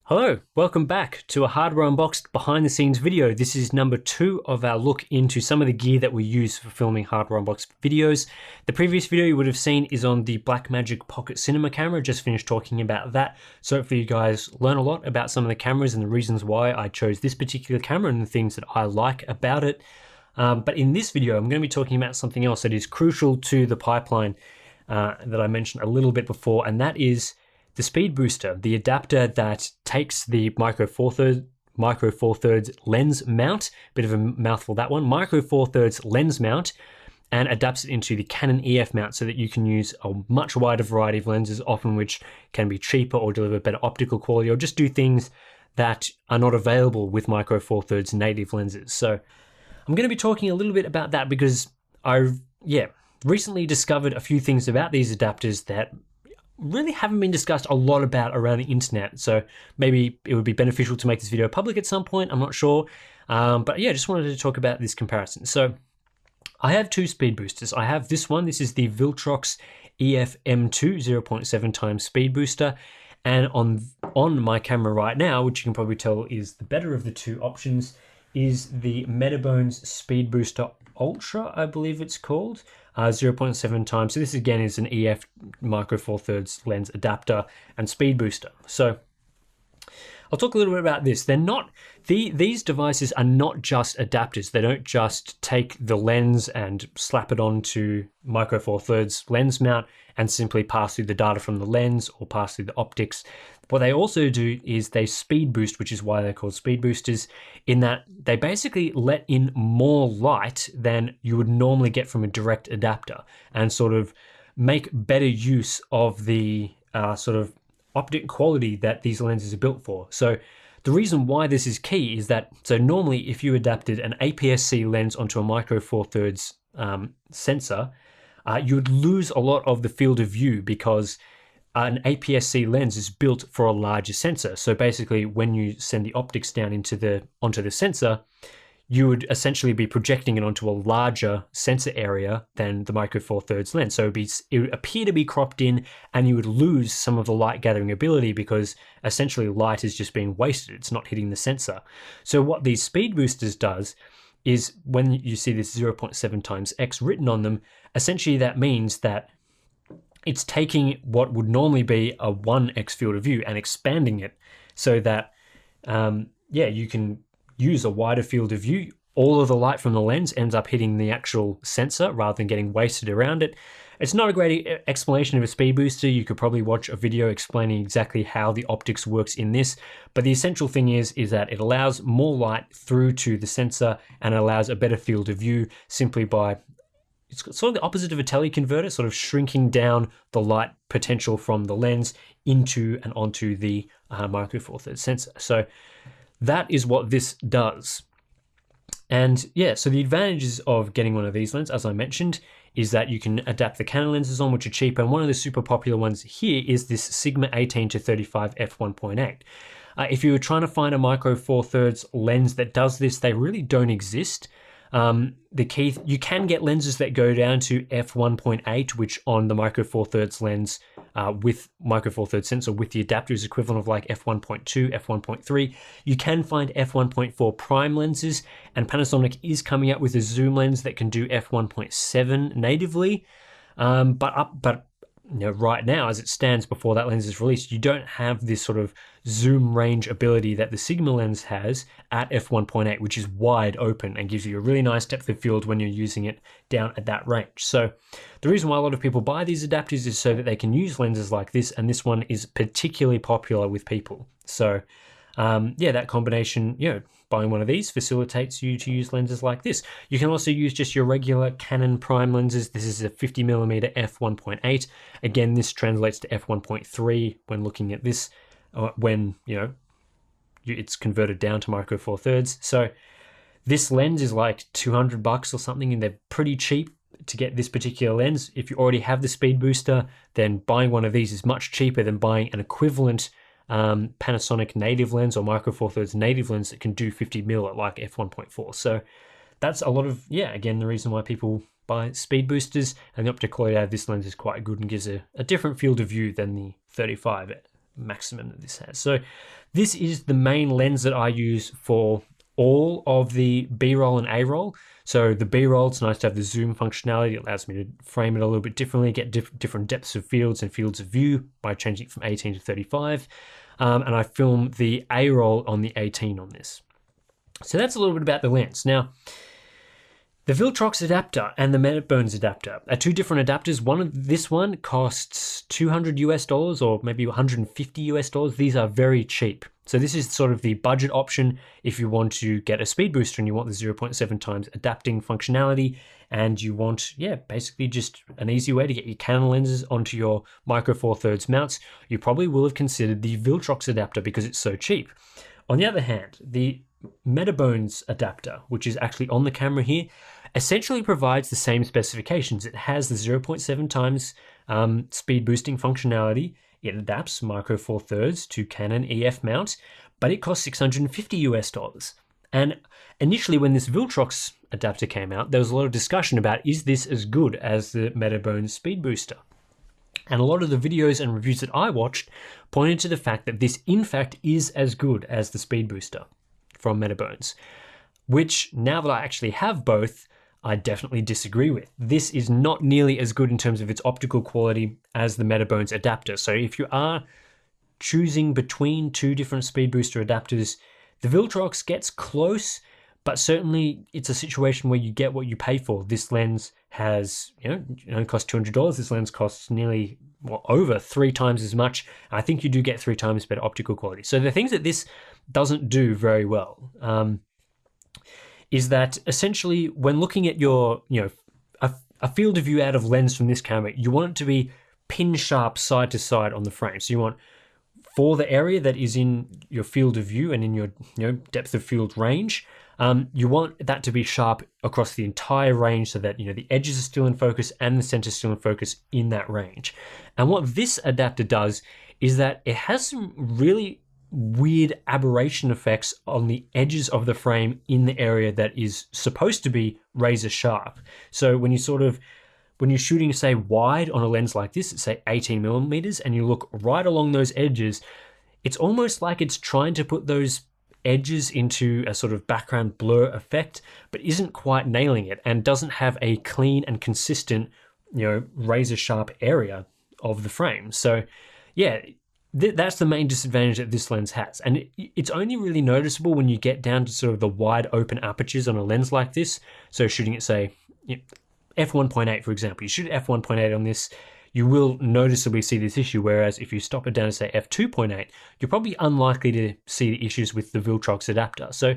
Hello, welcome back to a hardware unboxed behind the scenes video. This is number 2 of our look into some of the gear that we use for filming hardware unboxed videos. The previous video you would have seen is on the Blackmagic Pocket Cinema camera. Just finished talking about that. So hopefully you guys learn a lot about some of the cameras and the reasons why I chose this particular camera and the things that I like about it. But in this video, I'm going to be talking about something else that is crucial to the pipeline that I mentioned a little bit before, and that is the Speedbooster, the adapter that takes the micro four thirds lens mount, bit of a mouthful that one, micro four thirds lens mount, and adapts it into the Canon EF mount so that you can use a much wider variety of lenses, often which can be cheaper or deliver better optical quality or just do things that are not available with micro four thirds native lenses. So I'm going to be talking a little bit about that because I've recently discovered a few things about these adapters that really haven't been discussed a lot about around the internet. So maybe it would be beneficial to make this video public at some point, I'm not sure. But yeah, just wanted to talk about this comparison. So I have two speed boosters. I have this one, this is the Viltrox EF M2 0.7 times speed booster. And on my camera right now, which you can probably tell is the better of the two options, is the Metabones Speed Booster Ultra, I believe it's called, 0.7 times. So this again is an EF micro four thirds lens adapter and speed booster. So I'll talk a little bit about this. They're not, these devices are not just adapters. They don't just take the lens and slap it onto micro four thirds lens mount and simply pass through the data from the lens or pass through the optics. What they also do is they speed boost, which is why they're called speed boosters, in that they basically let in more light than you would normally get from a direct adapter and sort of make better use of the sort of optic quality that these lenses are built for. So the reason why this is key is that, so normally if you adapted an APS-C lens onto a micro four thirds sensor, you would lose a lot of the field of view because an APS-C lens is built for a larger sensor. So basically when you send the optics down onto the sensor, you would essentially be projecting it onto a larger sensor area than the micro four thirds lens. So it would appear to be cropped in and you would lose some of the light gathering ability because essentially light is just being wasted. It's not hitting the sensor. So what these speed boosters does is when you see this 0.7 times X written on them, essentially that means that it's taking what would normally be a 1x field of view and expanding it so that, you can use a wider field of view. All of the light from the lens ends up hitting the actual sensor rather than getting wasted around it. It's not a great explanation of a speed booster. You could probably watch a video explaining exactly how the optics works in this, but the essential thing is that it allows more light through to the sensor and allows a better field of view simply by, it's sort of the opposite of a teleconverter, sort of shrinking down the light potential from the lens into and onto the micro four thirds sensor. So that is what this does. And yeah, so the advantages of getting one of these lenses, as I mentioned, is that you can adapt the Canon lenses on, which are cheaper. And one of the super popular ones here is this Sigma 18 to 35 f1.8. If you were trying to find a micro four thirds lens that does this, they really don't exist. The key, you can get lenses that go down to f1.8, which on the micro four thirds lens with micro four thirds sensor with the adapter is equivalent of like f1.2, f1.3. You can find f1.4 prime lenses, and Panasonic is coming out with a zoom lens that can do f1.7 natively. But you know, right now, as it stands before that lens is released, you don't have this sort of zoom range ability that the Sigma lens has at f1.8, which is wide open and gives you a really nice depth of field when you're using it down at that range. So the reason why a lot of people buy these adapters is so that they can use lenses like this, and this one is particularly popular with people. So that combination, buying one of these facilitates you to use lenses like this. You can also use just your regular Canon prime lenses. This is a 50mm f1.8. Again, this translates to f1.3 when looking at this, when it's converted down to micro four thirds. So this lens is like $200 or something, and they're pretty cheap to get this particular lens. If you already have the speed booster, then buying one of these is much cheaper than buying an equivalent Panasonic native lens or micro four thirds native lens that can do 50mm at like f1.4. So that's a lot of, again, the reason why people buy speed boosters, and the optic quality out of this lens is quite good and gives a different field of view than the 35 maximum that this has. So This is the main lens that I use for all of the B-roll and A-roll. So the B-roll, it's nice to have the zoom functionality. It allows me to frame it a little bit differently, get different depths of fields and fields of view by changing it from 18 to 35. And I film the A-roll on the 18 on this. So that's a little bit about the lens. Now, the Viltrox adapter and the Metabones adapter are two different adapters. This one costs $200 US or maybe $150 US. These are very cheap. So this is sort of the budget option if you want to get a speed booster and you want the 0.7 times adapting functionality, and you want, basically just an easy way to get your Canon lenses onto your Micro Four Thirds mounts. You probably will have considered the Viltrox adapter because it's so cheap. On the other hand, the Metabones adapter, which is actually on the camera here, essentially provides the same specifications. It has the 0.7 times speed boosting functionality. It adapts Micro Four Thirds to Canon EF mount, but it costs $650 US. And initially when this Viltrox adapter came out, there was a lot of discussion about, is this as good as the Metabones speed booster? And a lot of the videos and reviews that I watched pointed to the fact that this in fact is as good as the speed booster from Metabones, which now that I actually have both, I definitely disagree with. This is not nearly as good in terms of its optical quality as the Metabones adapter. So if you are choosing between two different speed booster adapters, the Viltrox gets close, but certainly it's a situation where you get what you pay for. This lens has, it only costs $200. This lens costs nearly, over 3 times as much. I think you do get 3 times better optical quality. So the things that this doesn't do very well is that essentially when looking at your, a field of view out of lens from this camera, you want it to be pin sharp side to side on the frame. So you want, for the area that is in your field of view and in your depth of field range, you want that to be sharp across the entire range so that the edges are still in focus and the center is still in focus in that range. And what this adapter does is that it has some really weird aberration effects on the edges of the frame in the area that is supposed to be razor sharp. So when you're shooting, say, wide on a lens like this, at say 18 millimeters, and you look right along those edges, it's almost like it's trying to put those edges into a sort of background blur effect, but isn't quite nailing it and doesn't have a clean and consistent, razor sharp area of the frame. So that's the main disadvantage that this lens has. And it's only really noticeable when you get down to sort of the wide open apertures on a lens like this. So shooting at, say, f1.8, for example. You shoot at f1.8 on this, you will noticeably see this issue, whereas if you stop it down to, say, f2.8, you're probably unlikely to see the issues with the Viltrox adapter. So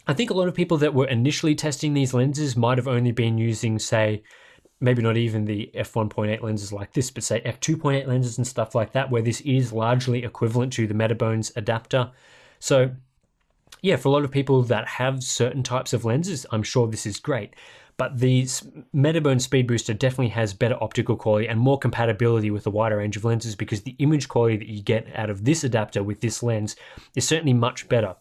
I think a lot of people that were initially testing these lenses might have only been using, say, maybe not even the f1.8 lenses like this, but say f2.8 lenses and stuff like that, where this is largely equivalent to the Metabones adapter. So for a lot of people that have certain types of lenses, I'm sure this is great. But the Metabones Speed Booster definitely has better optical quality and more compatibility with a wider range of lenses, because the image quality that you get out of this adapter with this lens is certainly much better.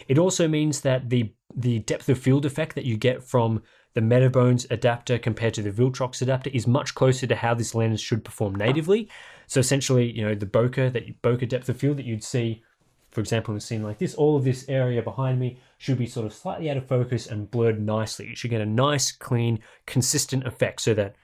It also means that the depth of field effect that you get from the Metabones adapter compared to the Viltrox adapter is much closer to how this lens should perform natively. So essentially, the bokeh depth of field that you'd see, for example, in a scene like this, all of this area behind me should be sort of slightly out of focus and blurred nicely. You should get a nice, clean, consistent effect so that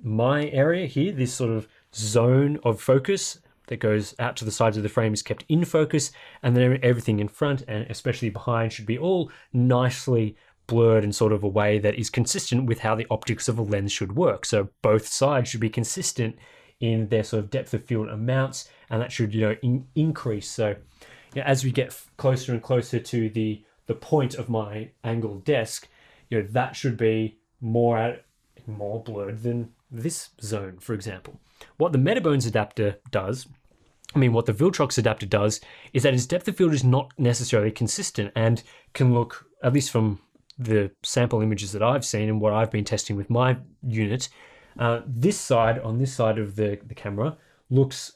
my area here, this sort of zone of focus that goes out to the sides of the frame, is kept in focus, and then everything in front and especially behind should be all nicely blurred in sort of a way that is consistent with how the optics of a lens should work. So both sides should be consistent in their sort of depth of field amounts, and that should increase. So as we get closer and closer to the point of my angled desk, that should be more blurred than this zone, for example. What the Metabones adapter does, what the Viltrox adapter does, is that its depth of field is not necessarily consistent and can look, at least from the sample images that I've seen and what I've been testing with my unit, on this side of the camera looks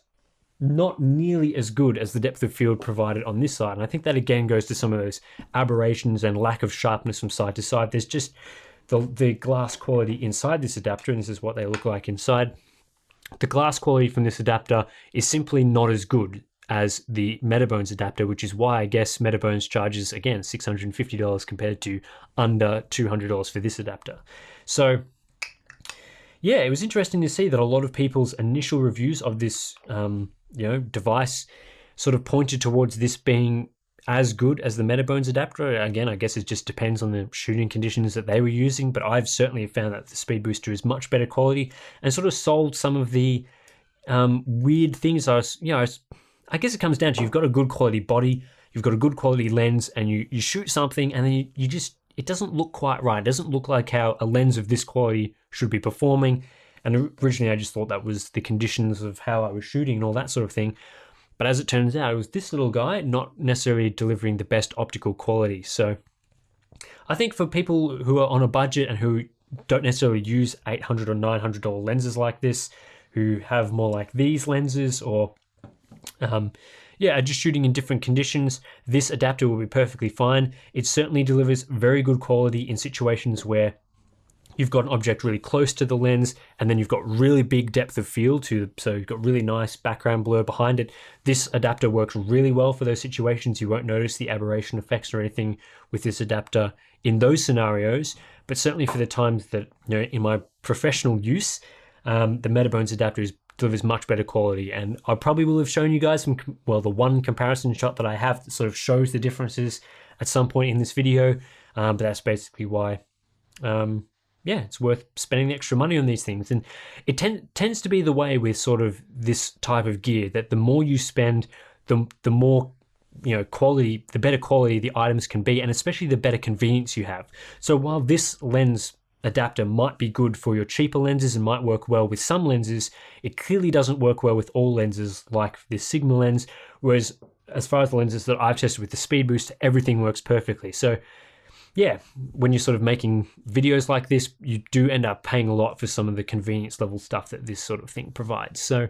not nearly as good as the depth of field provided on this side. And I think that again goes to some of those aberrations and lack of sharpness from side to side. There's just the glass quality inside this adapter, and this is what they look like inside. The glass quality from this adapter is simply not as good as the Metabones adapter, which is why I guess Metabones charges, again, $650 compared to under $200 for this adapter. So yeah, it was interesting to see that a lot of people's initial reviews of this device sort of pointed towards this being as good as the Metabones adapter. Again, I guess it just depends on the shooting conditions that they were using, but I've certainly found that the Speedbooster is much better quality and sort of solved some of the weird things. I guess it comes down to, you've got a good quality body, you've got a good quality lens, and you shoot something and then you just, it doesn't look quite right. It doesn't look like how a lens of this quality should be performing. And originally I just thought that was the conditions of how I was shooting and all that sort of thing. But as it turns out, it was this little guy not necessarily delivering the best optical quality. So I think for people who are on a budget and who don't necessarily use $800 or $900 lenses like this, who have more like these lenses, or just shooting in different conditions, this adapter will be perfectly fine. It certainly delivers very good quality in situations where you've got an object really close to the lens and then you've got really big depth of field so you've got really nice background blur behind it. This adapter works really well for those situations. You won't notice the aberration effects or anything with this adapter in those scenarios, but certainly for the times that, in my professional use, the Metabones adapter delivers much better quality. And I probably will have shown you guys the one comparison shot that I have that sort of shows the differences at some point in this video, but that's basically why it's worth spending the extra money on these things. And it tends to be the way with sort of this type of gear, that the more you spend, the more quality, the better quality the items can be, and especially the better convenience you have. So while this lens adapter might be good for your cheaper lenses and might work well with some lenses, it clearly doesn't work well with all lenses like this Sigma lens, whereas as far as the lenses that I've tested with the Speedbooster, everything works perfectly. So yeah, when you're sort of making videos like this, you do end up paying a lot for some of the convenience level stuff that this sort of thing provides. So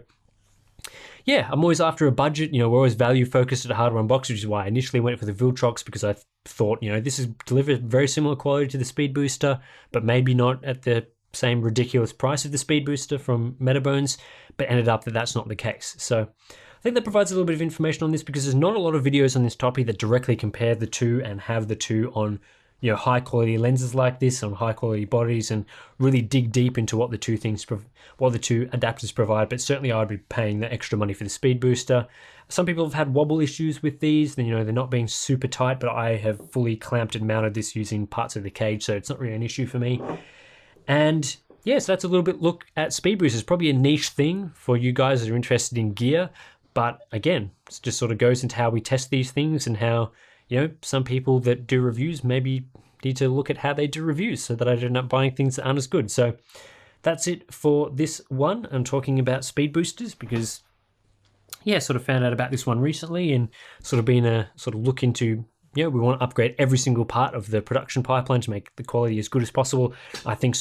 yeah, I'm always after a budget. We're always value focused at Hardware Unboxed, which is why I initially went for the Viltrox, because I thought, this is delivered very similar quality to the Speedbooster, but maybe not at the same ridiculous price of the Speedbooster from Metabones, but ended up that that's not the case. So I think that provides a little bit of information on this, because there's not a lot of videos on this topic that directly compare the two and have the two on high quality lenses like this, on high quality bodies, and really dig deep into what the two adapters provide. But certainly I'd be paying the extra money for the Speedbooster. Some people have had wobble issues with these, they're not being super tight, but I have fully clamped and mounted this using parts of the cage, so it's not really an issue for me. And yeah, so that's a little bit look at Speedboosters. It's probably a niche thing for you guys that are interested in gear, but again, it just sort of goes into how we test these things and how some people that do reviews maybe need to look at how they do reviews so that I don't end up buying things that aren't as good. So that's it for this one. I'm talking about Speedboosters because, sort of found out about this one recently and sort of been a sort of look into, we want to upgrade every single part of the production pipeline to make the quality as good as possible. I think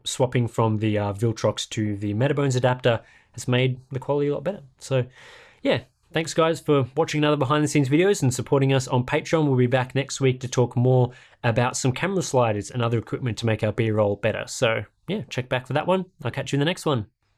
swapping from the Viltrox to the Metabones adapter has made the quality a lot better. So yeah. Thanks guys for watching another behind the scenes videos and supporting us on Patreon. We'll be back next week to talk more about some camera sliders and other equipment to make our B-roll better. So yeah, check back for that one. I'll catch you in the next one.